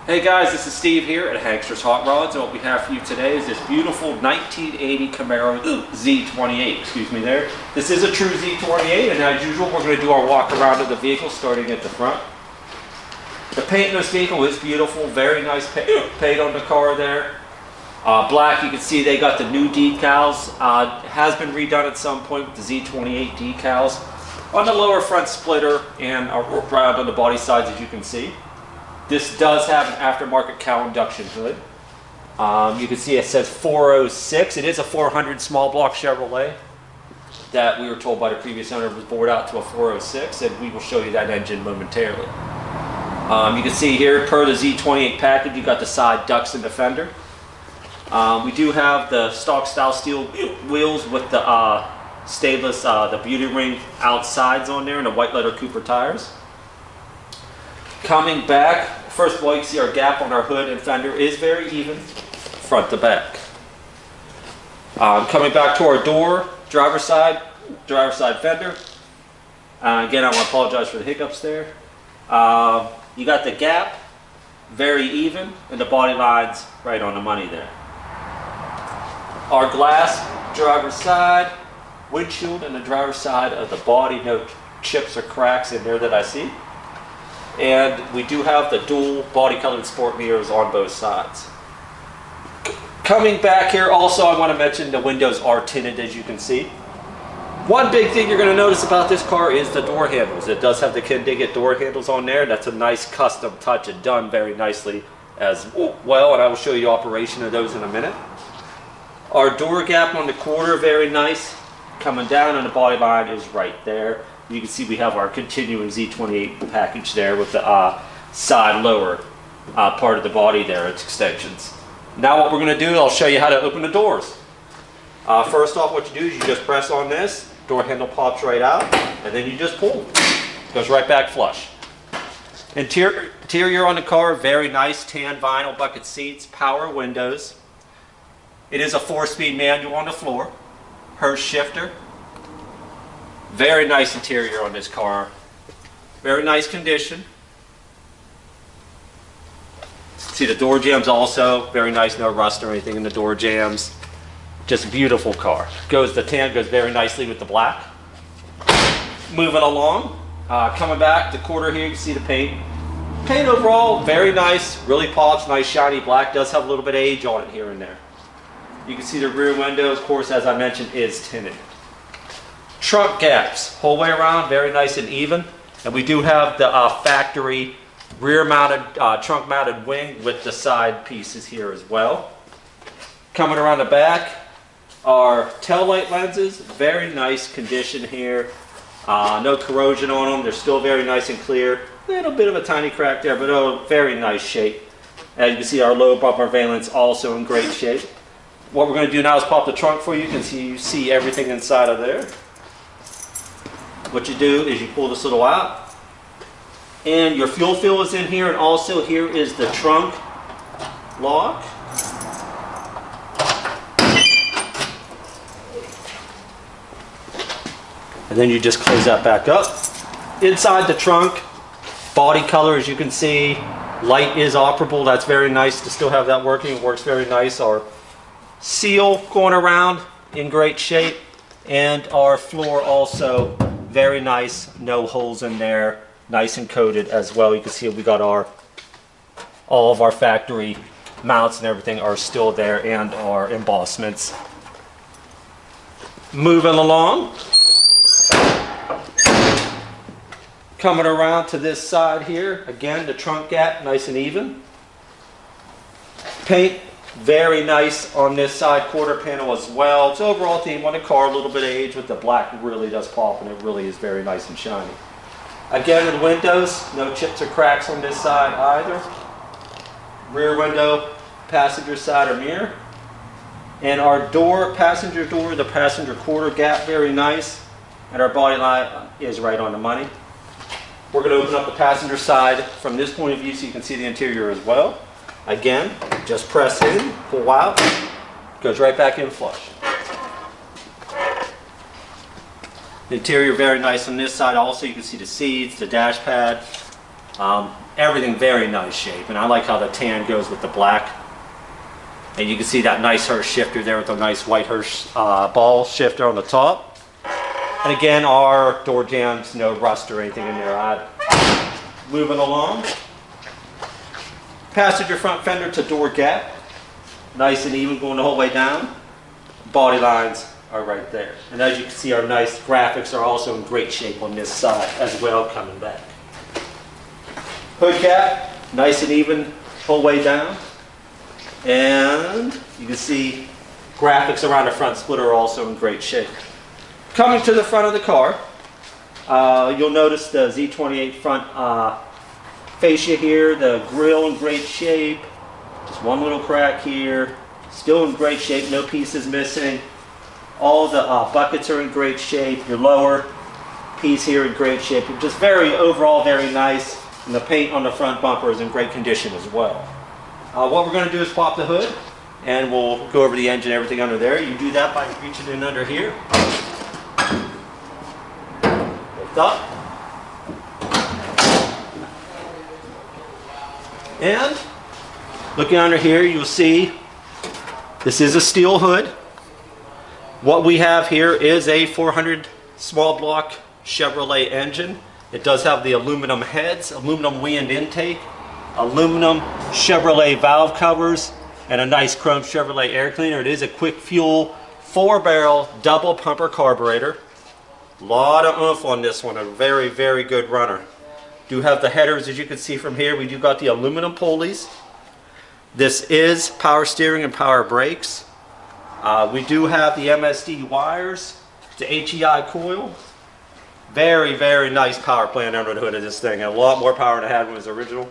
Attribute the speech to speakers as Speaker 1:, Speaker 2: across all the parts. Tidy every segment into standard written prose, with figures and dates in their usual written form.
Speaker 1: Hey guys, this is Steve here at Hankster's Hot Rods, and what we have for you today is this beautiful 1980 Camaro Z28. Excuse me there. This is a true Z28, and as usual, we're going to do our walk around of the vehicle starting at the front. The paint in this vehicle is beautiful, very nice paint on the car there. Black, you can see they got the new decals. Has been redone at some point with the Z28 decals on the lower front splitter and around on the body sides, as you can see. This does have an aftermarket Cowl induction hood. You can see it says 406. It is a 400 small block Chevrolet that we were told by the previous owner was bored out to a 406, and we will show you that engine momentarily. You can see here, per the Z28 package, you got the side ducts in the fender. We do have the stock style steel wheels with the stainless, the beauty ring outsides on there, and the white leather Cooper tires. Coming back, first of all, you can see our gap on our hood and fender is very even, front to back. Coming back to our door, driver's side fender. Again, I want to apologize for the hiccups there. You got the gap, very even, and the body line's right on the money there. Our glass, driver's side, windshield, and the driver's side of the body, no chips or cracks in there that I see. And we do have the dual body colored sport mirrors on both sides. Coming back here, also I want to mention the windows are tinted, as you can see. One big thing you're going to notice about this car is the door handles. It does have the Kindig door handles on there. That's a nice custom touch and done very nicely as well, and I will show you operation of those in a minute. Our door gap on the quarter, very nice. Coming down, and the body line is right there. You can see we have our continuing Z28 package there with the side lower part of the body there, its extensions. Now what we're going to do, I'll show you how to open the doors. First off, what you do is you just press on this, door handle pops right out, and then you just pull. It goes right back flush. Interior on the car, very nice tan vinyl bucket seats, power windows. It is a 4-speed manual on the floor, Hurst shifter. Very nice interior on this car. Very nice condition. See the door jambs also. Very nice, no rust or anything in the door jambs. Just a beautiful car. The tan goes very nicely with the black. Moving along. Coming back, the quarter here, you can see the paint. Paint overall, very nice. Really pops, nice shiny black. Does have a little bit of age on it here and there. You can see the rear window, of course, as I mentioned, is tinted. Trunk gaps, whole way around, very nice and even. And we do have the factory rear-mounted, trunk-mounted wing with the side pieces here as well. Coming around the back, our taillight lenses, very nice condition here. No corrosion on them, they're still very nice and clear. A little bit of a tiny crack there, but oh, very nice shape. As you can see, our low bumper valence also in great shape. What we're going to do now is pop the trunk for you. You can see everything inside of there. What you do is you pull this little out, and your fuel fill is in here, and also here is the trunk lock. And then you just close that back up. Inside the trunk, body color, as you can see, light is operable. That's very nice to still have that working. It works very nice. Our seal going around in great shape, and our floor also very nice, no holes in there, nice and coated as well. You can see we got all of our factory mounts and everything are still there, and our embossments. Moving along, coming around to this side here, again the trunk gap nice and even. Paint very nice on this side quarter panel as well. It's overall theme on the car, a little bit of age with the black really does pop, and it really is very nice and shiny. Again, the windows, no chips or cracks on this side either. Rear window, passenger side or mirror. And our door, passenger door, the passenger quarter gap, very nice. And our body line is right on the money. We're going to open up the passenger side from this point of view so you can see the interior as well. Again, just press in, pull out, goes right back in flush. The interior very nice on this side also. You can see the seats, the dash pad, Everything very nice shape, and I like how the tan goes with the black. And you can see that nice Hurst shifter there with a nice white Hurst ball shifter on the top. And again, our door jambs, no rust or anything in there. Moving along. Passenger front fender to door gap. Nice and even going the whole way down. Body lines are right there. And as you can see, our nice graphics are also in great shape on this side as well coming back. Hood cap, nice and even whole way down. And you can see graphics around the front splitter are also in great shape. Coming to the front of the car, you'll notice the Z28 front fascia here, the grille in great shape. Just one little crack here, still in great shape, no pieces missing. All the buckets are in great shape. Your lower piece here in great shape. Just overall very nice. And the paint on the front bumper is in great condition as well. What we're going to do is pop the hood, and we'll go over the engine and everything under there. You do that by reaching in under here. Lift up. And looking under here, you'll see this is a steel hood. What we have here is a 400 small block Chevrolet engine. It does have the aluminum heads, aluminum Weiand intake, aluminum Chevrolet valve covers, and a nice chrome Chevrolet air cleaner. It is a Quickfuel 4-barrel double pumper carburetor. A lot of oomph on this one, a very, very good runner. Do have the headers, as you can see from here. We do got the aluminum pulleys. This is power steering and power brakes. We do have the MSD wires, the HEI coil. Very, very nice power plant under the hood of this thing, and a lot more power than it had when it was original.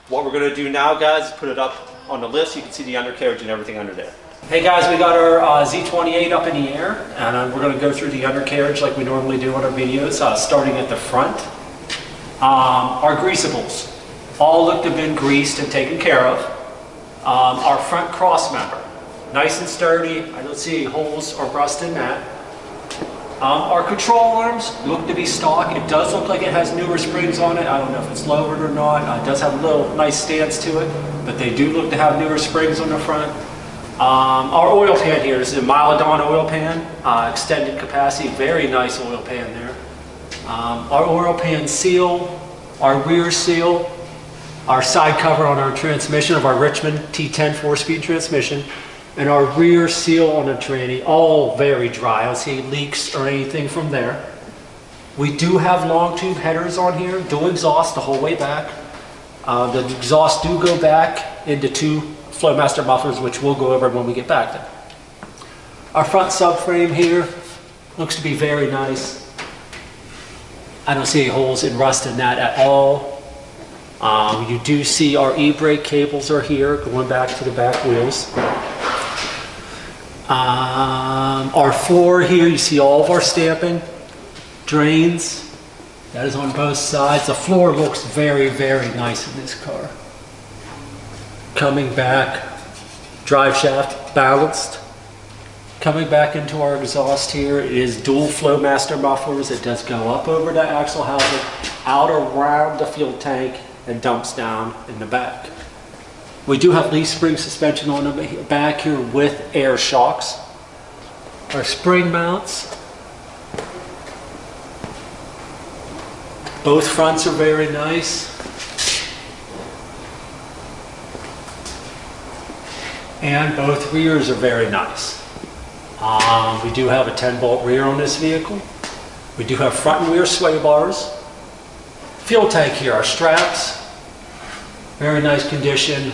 Speaker 1: What we're going to do now, guys, is put it up on the list. You can see the undercarriage and everything under there. Hey guys, we got our Z28 up in the air, and we're going to go through the undercarriage like we normally do on our videos, starting at the front. Our greasables all look to have been greased and taken care of. Our front cross member, nice and sturdy. I don't see any holes or rust in that. Our control arms look to be stock. It does look like it has newer springs on it. I don't know if it's lowered or not. It does have a little nice stance to it, but they do look to have newer springs on the front. Our oil pan here is a Milodon oil pan, extended capacity, very nice oil pan there. Our oil pan seal, our rear seal, our side cover on our transmission of our Richmond T10 4-speed transmission, and our rear seal on the tranny, all very dry. I don't see leaks or anything from there. We do have long tube headers on here, dual exhaust the whole way back. The exhausts do go back into 2 Flowmaster mufflers, which we'll go over when we get back there. Our front subframe here looks to be very nice. I don't see any holes in rust in that at all. You do see our e-brake cables are here going back to the back wheels. Our floor here, you see all of our stamping, drains, that is on both sides. The floor looks very, very nice in this car. Coming back, drive shaft balanced. Coming back into our exhaust here, it is dual Flowmaster mufflers. It does go up over the axle housing, out around the fuel tank, and dumps down in the back. We do have leaf spring suspension on the back here with air shocks. Our spring mounts. Both fronts are very nice. And both rears are very nice. We do have a 10-bolt rear on this vehicle. We do have front and rear sway bars. Fuel tank here, our straps. Very nice condition.